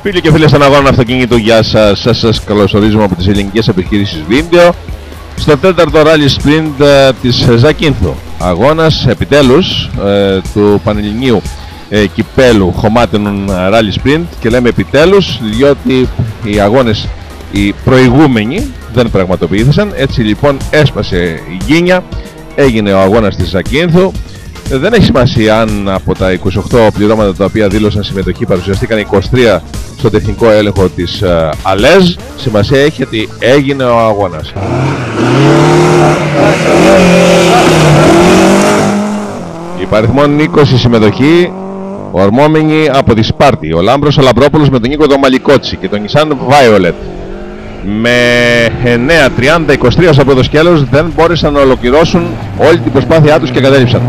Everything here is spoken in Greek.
Φίλοι και φίλες των αγώνων αυτοκινήτου, γεια σας. Σας καλωσορίζουμε από τις ελληνικές επιχειρήσεις Βίντεο στο τέταρτο Rally Sprint της Ζακίνθου. Αγώνας επιτέλους του Πανελληνίου κυπέλου χωμάτινων Rally Sprint, και λέμε επιτέλους διότι οι αγώνες οι προηγούμενοι δεν πραγματοποιήθησαν. Έτσι λοιπόν έσπασε η γκίνια, έγινε ο αγώνας της Ζακίνθου. Δεν έχει σημασία αν από τα 28 πληρώματα τα οποία δήλωσαν συμμετοχή παρουσιαστήκαν 23 στο τεχνικό έλεγχο της ΑΛΕΖ. Σημασία έχει ότι έγινε ο αγώνας. Υπαριθμόν 20 συμμετοχή, ορμόμενοι από τη Σπάρτη, ο Λάμπρος Αλαμπρόπουλος με τον Νίκο Δομαλικότσι και τον Nissan Violet. Με 9-30-23 από το σκέλος δεν μπόρεσαν να ολοκληρώσουν όλη την προσπάθειά τους και κατέληψαν.